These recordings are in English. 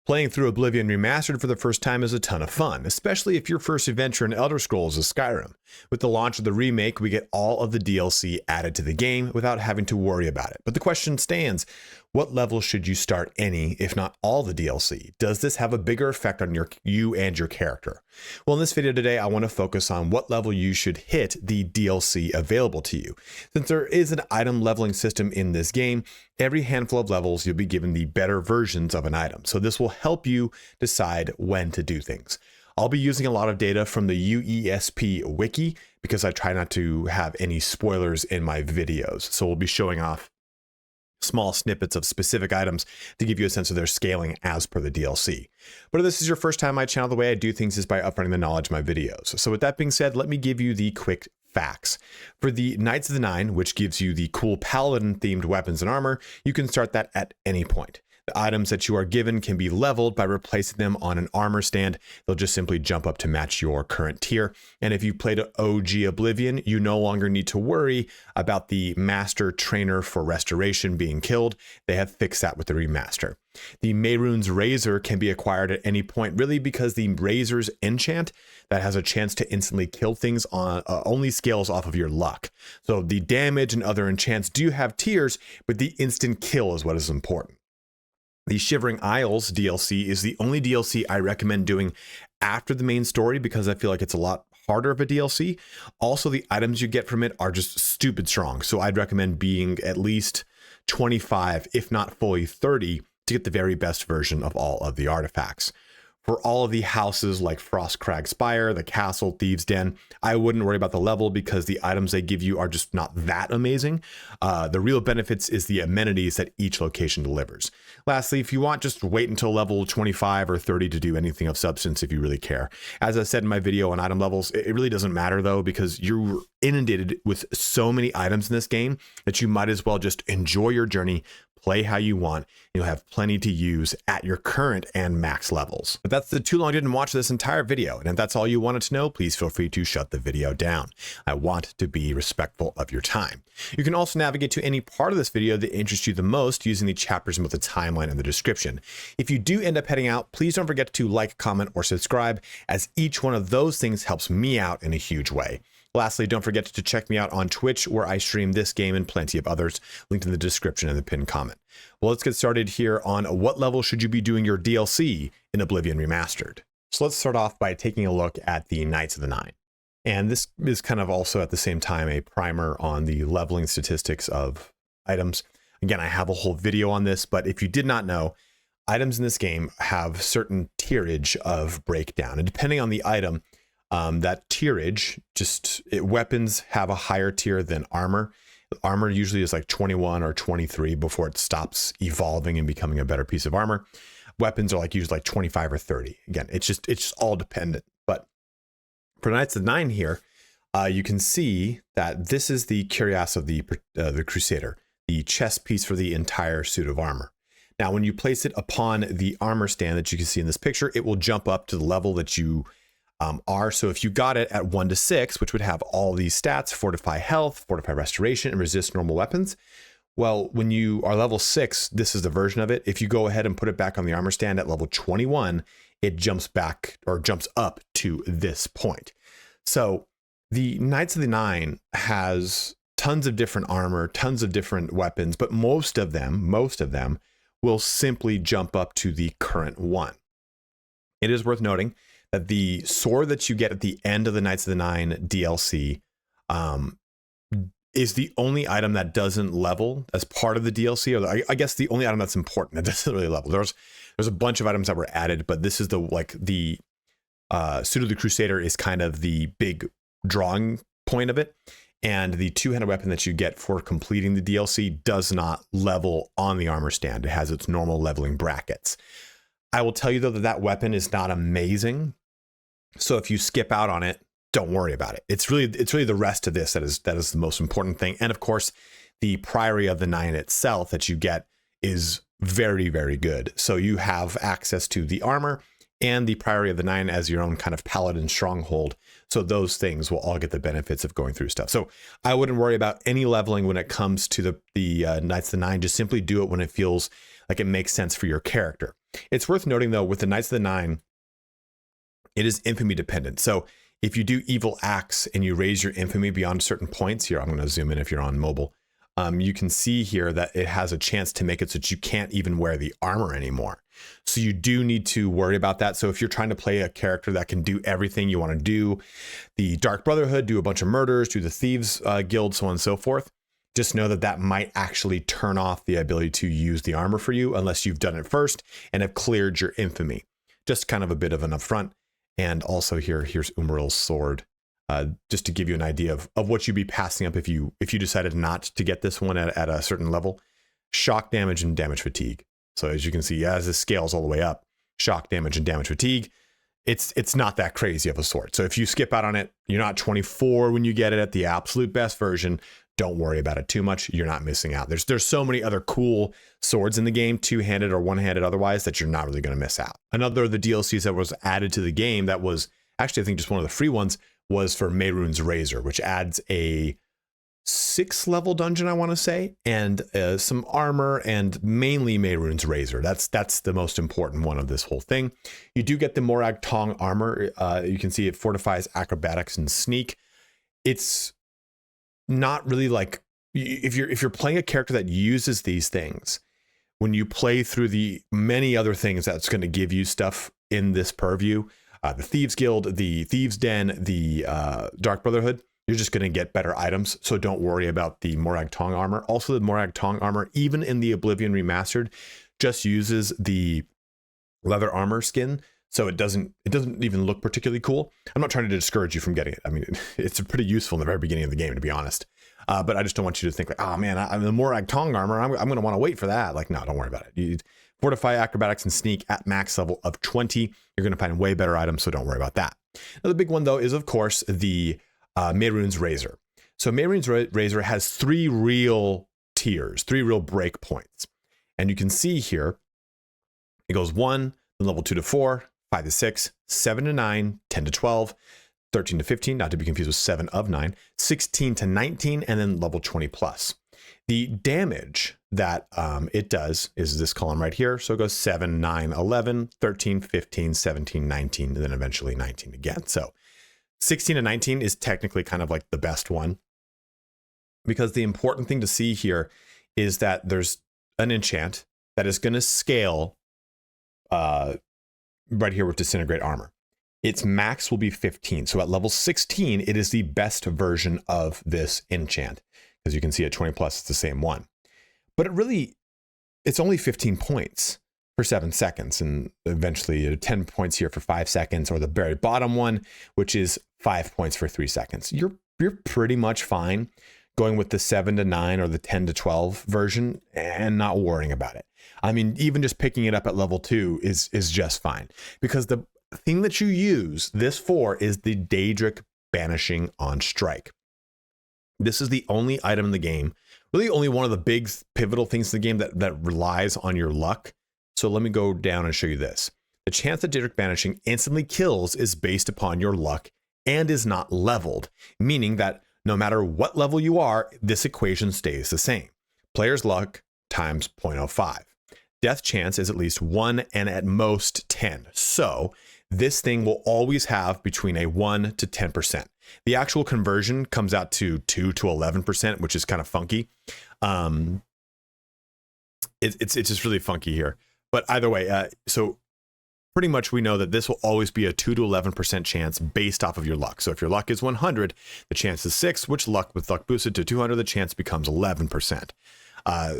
Playing through Oblivion Remastered for the first time is a ton of fun, especially if your first adventure in Elder Scrolls is Skyrim. With the launch of the remake, we get all of the DLC added to the game without having to worry about it. But the question stands, what level should you start any, if not all the DLC? Does this have a bigger effect on you and your character? Well, in this video today, I want to focus on what level you should hit the DLC available to you. Since there is an item leveling system in this game, every handful of levels you'll be given the better versions of an item. So this will help you decide when to do things. I'll be using a lot of data from the UESP wiki because I try not to have any spoilers in my videos. So we'll be showing off small snippets of specific items to give you a sense of their scaling as per the DLC. But if this is your first time on my channel, the way I do things is by upfronting the knowledge of my videos. So with that being said, let me give you the quick facts. For the Knights of the Nine, which gives you the cool paladin themed weapons and armor, you can start that at any point. The items that you are given can be leveled by replacing them on an armor stand. They'll just simply jump up to match your current tier. And if you played OG Oblivion, you no longer need to worry about the master trainer for restoration being killed. They have fixed that with the remaster. The Mehrune's Razor can be acquired at any point, really because the Razor's enchant that has a chance to instantly kill things on only scales off of your luck. So the damage and other enchants do have tiers, but the instant kill is what is important. The Shivering Isles DLC is the only DLC I recommend doing after the main story because I feel like it's a lot harder of a DLC. Also, the items you get from it are just stupid strong. So I'd recommend being at least 25, if not fully 30, to get the very best version of all of the artifacts. For all of the houses like Frostcrag Spire, the Castle, Thieves' Den, I wouldn't worry about the level because the items they give you are just not that amazing. The real benefits is the amenities that each location delivers. Lastly, if you want, just wait until level 25 or 30 to do anything of substance if you really care. As I said in my video on item levels, it really doesn't matter though because you're inundated with so many items in this game that you might as well just enjoy your journey, play how you want, and you'll have plenty to use at your current and max levels. But that's too long. I didn't watch this entire video. And if that's all you wanted to know, please feel free to shut the video down. I want to be respectful of your time. You can also navigate to any part of this video that interests you the most using the chapters in both the timeline and the description. If you do end up heading out, please don't forget to like, comment, or subscribe, as each one of those things helps me out in a huge way. Lastly, don't forget to check me out on Twitch, where I stream this game and plenty of others, linked in the description and the pinned comment. Well, let's get started here on what level should you be doing your DLC in Oblivion Remastered. So let's start off by taking a look at the Knights of the Nine. And this is kind of also at the same time a primer on the leveling statistics of items. Again, I have a whole video on this, but if you did not know, items in this game have certain tierage of breakdown. And depending on the item, that tierage, weapons have a higher tier than armor. Armor usually is like 21 or 23 before it stops evolving and becoming a better piece of armor. Weapons are like usually like 25 or 30. Again, it's just all dependent. But for Knights of the Nine here, you can see that this is the cuirass of the Crusader, the chest piece for the entire suit of armor. Now, when you place it upon the armor stand that you can see in this picture, it will jump up to the level that you are. So if you got it at 1 to 6, which would have all these stats, fortify health, fortify restoration, and resist normal weapons. Well, when you are level 6, this is the version of it. If you go ahead and put it back on the armor stand at level 21, it jumps back or jumps up to this point. So the Knights of the Nine has tons of different armor, tons of different weapons, but most of them will simply jump up to the current one. It is worth noting that the sword that you get at the end of the Knights of the Nine DLC is the only item that doesn't level as part of the DLC, or I guess the only item that's important that doesn't really level. There's a bunch of items that were added, but this is the Suit of the Crusader is kind of the big drawing point of it. And the two-handed weapon that you get for completing the DLC does not level on the armor stand. It has its normal leveling brackets. I will tell you though that weapon is not amazing. So if you skip out on it, don't worry about it. It's really the rest of this that is the most important thing. And of course, the Priory of the Nine itself that you get is very, very good. So you have access to the armor and the Priory of the Nine as your own kind of paladin stronghold. So those things will all get the benefits of going through stuff. So I wouldn't worry about any leveling when it comes to the Knights of the Nine. Just simply do it when it feels like it makes sense for your character. It's worth noting though, with the Knights of the Nine, it is infamy dependent. So if you do evil acts and you raise your infamy beyond certain points, here I'm going to zoom in if you're on mobile, you can see here that it has a chance to make it so that you can't even wear the armor anymore. So you do need to worry about that. So if you're trying to play a character that can do everything you want to do, the Dark Brotherhood, do a bunch of murders, do the Thieves Guild, so on and so forth, just know that that might actually turn off the ability to use the armor for you unless you've done it first and have cleared your infamy. Just kind of a bit of an upfront. And also here's Umaril's sword, just to give you an idea of what you'd be passing up if you decided not to get this one at a certain level. Shock damage and damage fatigue. So as you can see, as this scales all the way up, shock damage and damage fatigue, it's not that crazy of a sword. So if you skip out on it, you're not 24 when you get it at the absolute best version. Don't worry about it too much. You're not missing out. There's so many other cool swords in the game, two-handed or one-handed otherwise, that you're not really going to miss out. Another of the DLCs that was added to the game that was actually, I think, just one of the free ones was for Mehrune's Razor, which adds a 6-level dungeon, I want to say, and some armor, and mainly Mehrune's Razor. That's the most important one of this whole thing. You do get the Morag Tong armor. You can see it fortifies acrobatics and sneak. It's not really like, if you're playing a character that uses these things, when you play through the many other things that's going to give you stuff in this purview, the Thieves Guild, the Thieves Den, the Dark Brotherhood, you're just going to get better items. So don't worry about the Morag Tong armor. Also, the Morag Tong armor, even in the Oblivion Remastered, just uses the leather armor skin. So it doesn't even look particularly cool. I'm not trying to discourage you from getting it. I mean, it's pretty useful in the very beginning of the game, to be honest. But I just don't want you to think like, oh man, the Morag Tong armor, I'm going to want to wait for that. Like, no, don't worry about it. You fortify acrobatics and sneak at max level of 20. You're going to find way better items, so don't worry about that. Now, the big one though is, of course, the Mehrune's Razor. So Mehrune's Razor has 3 real tiers, 3 real breakpoints. And you can see here, it goes 1, then level 2 to 4, 5 to 6, 7 to 9, 10 to 12, 13 to 15, not to be confused with 7 of 9, 16 to 19, and then level 20 plus. The damage that it does is this column right here. So it goes 7, 9, 11, 13, 15, 17, 19, and then eventually 19 again. So 16 to 19 is technically kind of like the best one, because the important thing to see here is that there's an enchant that is going to scale right here with Disintegrate Armor. Its max will be 15. So at level 16, it is the best version of this enchant. As you can see at 20 plus, it's the same one. But it's only 15 points for 7 seconds, and eventually 10 points here for 5 seconds, or the very bottom one, which is 5 points for 3 seconds. You're pretty much fine going with the 7 to 9 or the 10 to 12 version and not worrying about it. I mean, even just picking it up at level 2 is just fine, because the thing that you use this for is the Daedric Banishing on Strike. This is the only item in the game, really only one of the big pivotal things in the game that relies on your luck. So let me go down and show you this. The chance that Daedric Banishing instantly kills is based upon your luck and is not leveled, meaning that no matter what level you are, this equation stays the same. Player's luck times 0.05. Death chance is at least 1 and at most 10. So this thing will always have between a 1 to 10%. The actual conversion comes out to 2 to 11%, which is kind of funky. It's just really funky here. But either way, so pretty much we know that this will always be a 2 to 11% chance based off of your luck. So if your luck is 100, the chance is 6, which with luck boosted to 200, the chance becomes 11%.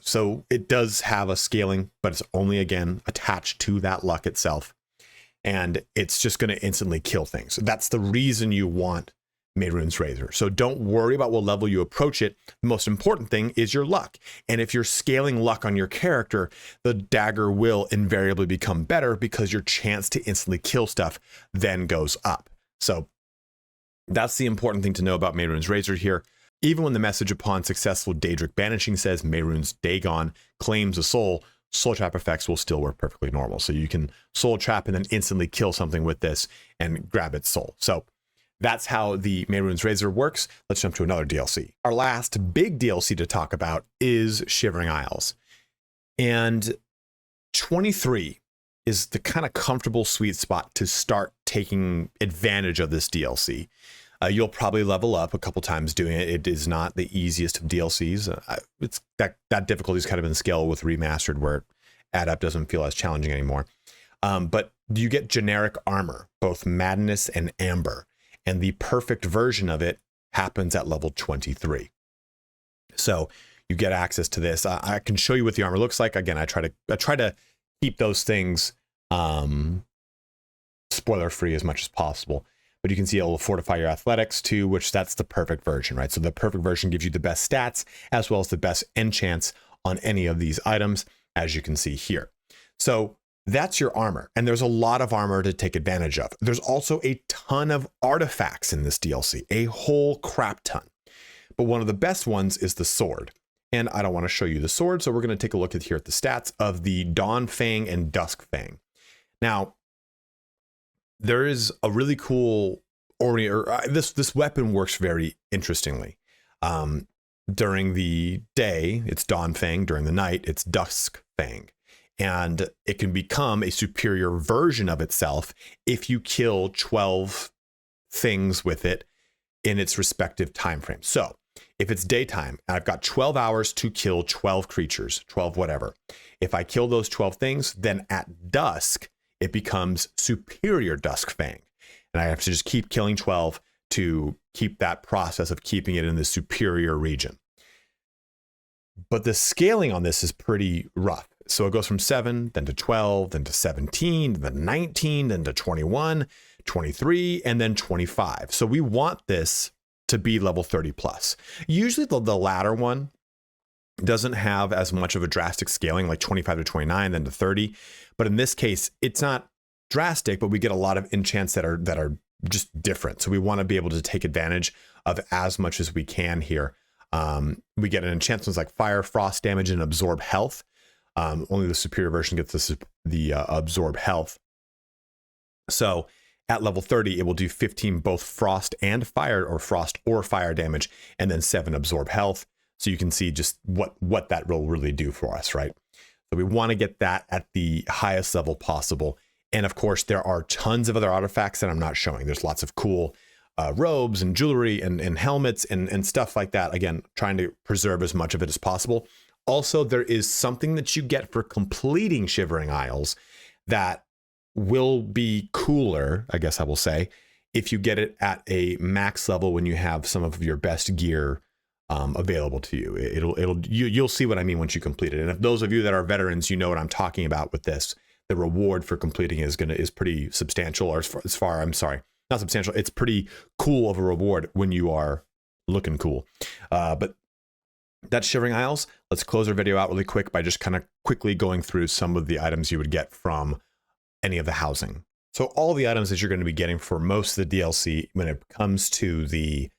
So it does have a scaling, but it's only, again, attached to that luck itself. And it's just going to instantly kill things. That's the reason you want Mehrune's Razor. So don't worry about what level you approach it. The most important thing is your luck. And if you're scaling luck on your character, the dagger will invariably become better, because your chance to instantly kill stuff then goes up. So that's the important thing to know about Mehrune's Razor here. Even when the message upon successful Daedric Banishing says Mehrune's Dagon claims a soul trap effects will still work perfectly normal. So you can soul trap and then instantly kill something with this and grab its soul. So that's how the Mehrune's Razor works. Let's jump to another DLC. Our last big DLC to talk about is Shivering Isles. And 23 is the kind of comfortable sweet spot to start taking advantage of this DLC. You'll probably level up a couple times doing it. It is not the easiest of DLCs. It's that difficulty is kind of in scale with Remastered, where add up doesn't feel as challenging anymore. But you get generic armor, both Madness and Amber, and the perfect version of it happens at level 23. So you get access to this. I can show you what the armor looks like. Again, I try to keep those things spoiler free as much as possible. But you can see it will fortify your athletics too, which that's the perfect version, right? So the perfect version gives you the best stats as well as the best enchants on any of these items, as you can see here. So that's your armor, and there's a lot of armor to take advantage of. There's also a ton of artifacts in this DLC, a whole crap ton. But one of the best ones is the sword. And I don't want to show you the sword, so we're going to take a look at here at the stats of the Dawn Fang and Dusk Fang. Now, there is a really cool this weapon works very interestingly. During the day, it's Dawn Fang. During the night, it's Dusk Fang. And it can become a superior version of itself if you kill 12 things with it in its respective time frame. So if it's daytime, I've got 12 hours to kill 12 creatures, 12 whatever. If I kill those 12 things, then at dusk, it becomes superior Dusk Fang. And I have to just keep killing 12 to keep that process of keeping it in the superior region. But the scaling on this is pretty rough. So it goes from 7, then to 12, then to 17, then 19, then to 21, 23, and then 25. So we want this to be level 30 plus. Usually the latter one doesn't have as much of a drastic scaling, like 25 to 29, then to 30. But in this case, it's not drastic, but we get a lot of enchants that are just different. So we want to be able to take advantage of as much as we can here. We get an enchantments like fire, frost damage, and absorb health. Only the superior version gets the absorb health. So at level 30, it will do 15 both frost and fire, or frost or fire damage, and then 7 absorb health. So you can see just what that will really do for us, right? So we want to get that at the highest level possible. And of course, there are tons of other artifacts that I'm not showing. There's lots of cool robes and jewelry and helmets and stuff like that. Again, trying to preserve as much of it as possible. Also, there is something that you get for completing Shivering Isles that will be cooler, I guess I will say, if you get it at a max level when you have some of your best gear available to you. You'll see what I mean once you complete it. And if those of you that are veterans, you know what I'm talking about with this. The reward for completing is pretty substantial, or not substantial. It's pretty cool of a reward when you are looking cool. But that's Shivering Isles. Let's close our video out really quick by just kind of quickly going through some of the items you would get from any of the housing. So all the items that you're going to be getting for most of the DLC when it comes to the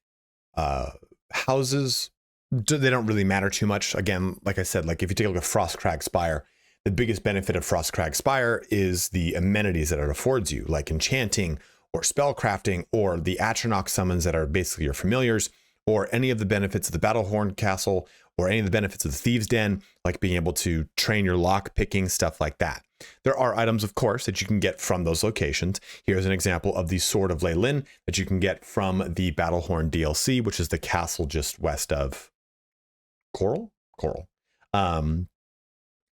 houses, they don't really matter too much. Again, like I said, like if you take a look at Frostcrag Spire, the biggest benefit of Frostcrag Spire is the amenities that it affords you, like enchanting or spellcrafting, or the Atronach summons that are basically your familiars, or any of the benefits of the Battlehorn Castle, or any of the benefits of the Thieves' Den, like being able to train your lock picking, stuff like that. There are items, of course, that you can get from those locations. Here's an example of the Sword of Leylin that you can get from the Battlehorn DLC, which is the castle just west of Coral. And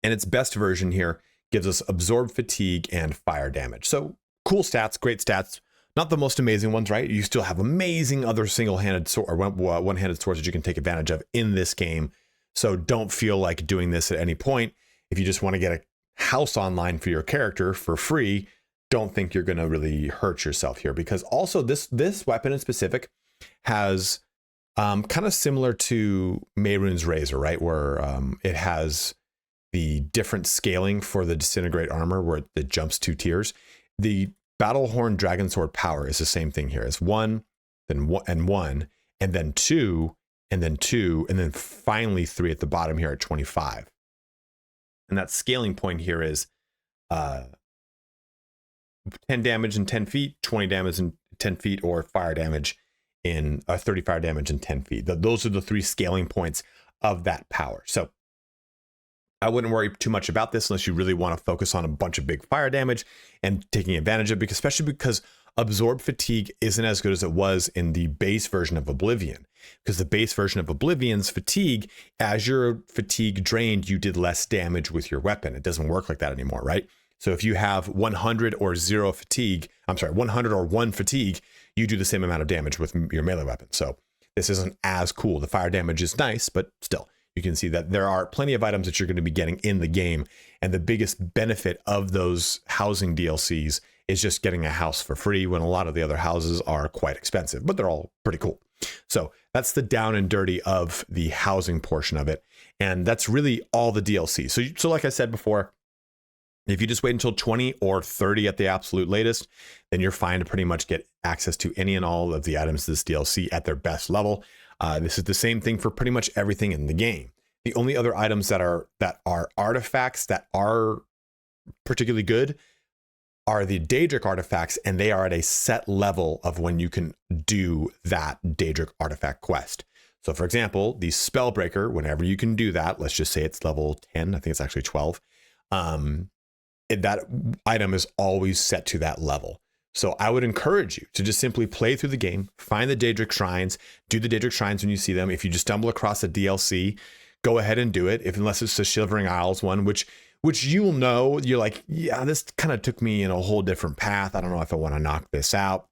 its best version here gives us absorb fatigue and fire damage. So cool stats, great stats. Not the most amazing ones, right? You still have amazing other single-handed sword or one-handed swords that you can take advantage of in this game. So don't feel like doing this at any point. If you just want to get a house online for your character for free, don't think you're going to really hurt yourself here, because also this weapon in specific has kind of similar to Mehrune's Razor, right? Where it has the different scaling for the disintegrate armor where it jumps 2 tiers. The Battlehorn Dragon Sword power is the same thing here. It's 1, then 1, and then 2, and then 2, and then finally 3 at the bottom here at 25. And that scaling point here is 10 damage in 10 feet, 20 damage in 10 feet, or fire damage in 30 fire damage in 10 feet. Those are the 3 scaling points of that power. So I wouldn't worry too much about this unless you really want to focus on a bunch of big fire damage and taking advantage of it, especially because absorb fatigue isn't as good as it was in the base version of Oblivion. Because the base version of Oblivion's fatigue, as your fatigue drained, you did less damage with your weapon. It doesn't work like that anymore, right? So if you have 100 or 0 fatigue, 100 or 1 fatigue, you do the same amount of damage with your melee weapon. So this isn't as cool. The fire damage is nice, but still, you can see that there are plenty of items that you're going to be getting in the game. And the biggest benefit of those housing DLCs is just getting a house for free when a lot of the other houses are quite expensive, but they're all pretty cool. So that's the down and dirty of the housing portion of it. And that's really all the DLC. So like I said before, if you just wait until 20 or 30 at the absolute latest, then you're fine to pretty much get access to any and all of the items of this DLC at their best level. This is the same thing for pretty much everything in the game. The only other items that are artifacts that are particularly good are the Daedric artifacts, and they are at a set level of when you can do that Daedric artifact quest. So for example, the Spellbreaker, whenever you can do that, let's just say it's level 10, I think it's actually 12, that item is always set to that level. So I would encourage you to just simply play through the game, find the Daedric shrines, do the Daedric shrines when you see them. If you just stumble across a DLC, go ahead and do it. Unless it's the Shivering Isles one, which you'll know, you're like, yeah, this kind of took me in a whole different path. I don't know if I want to knock this out.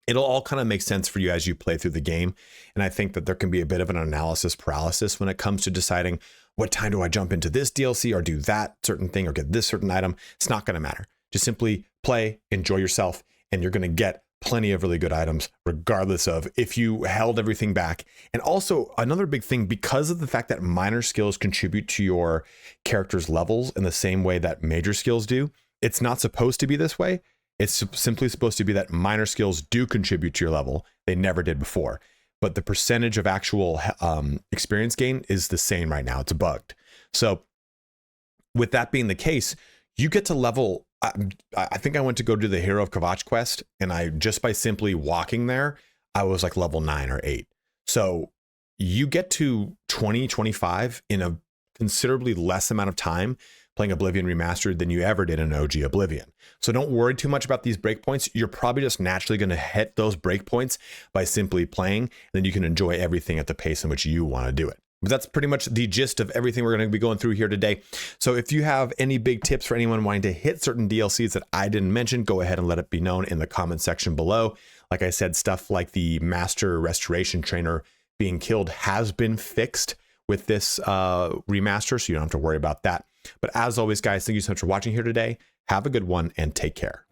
It'll all kind of make sense for you as you play through the game. And I think that there can be a bit of an analysis paralysis when it comes to deciding what time do I jump into this DLC or do that certain thing or get this certain item. It's not going to matter. Just simply play, enjoy yourself, and you're going to get plenty of really good items, regardless of if you held everything back. And also another big thing, because of the fact that minor skills contribute to your character's levels in the same way that major skills do, it's not supposed to be this way. It's simply supposed to be that minor skills do contribute to your level. They never did before. But the percentage of actual experience gain is the same right now. It's bugged. So with that being the case, you get to level, I think I went to go do the Hero of Kvatch quest, and I just by simply walking there, I was like level 9 or 8. So you get to 20, 25 in a considerably less amount of time playing Oblivion Remastered than you ever did in OG Oblivion. So don't worry too much about these breakpoints. You're probably just naturally going to hit those breakpoints by simply playing, and then you can enjoy everything at the pace in which you want to do it. But that's pretty much the gist of everything we're going to be going through here today. So if you have any big tips for anyone wanting to hit certain DLCs that I didn't mention, go ahead and let it be known in the comment section below. Like I said, stuff like the Master Restoration Trainer being killed has been fixed with this remaster, so you don't have to worry about that. But as always, guys, thank you so much for watching here today. Have a good one and take care.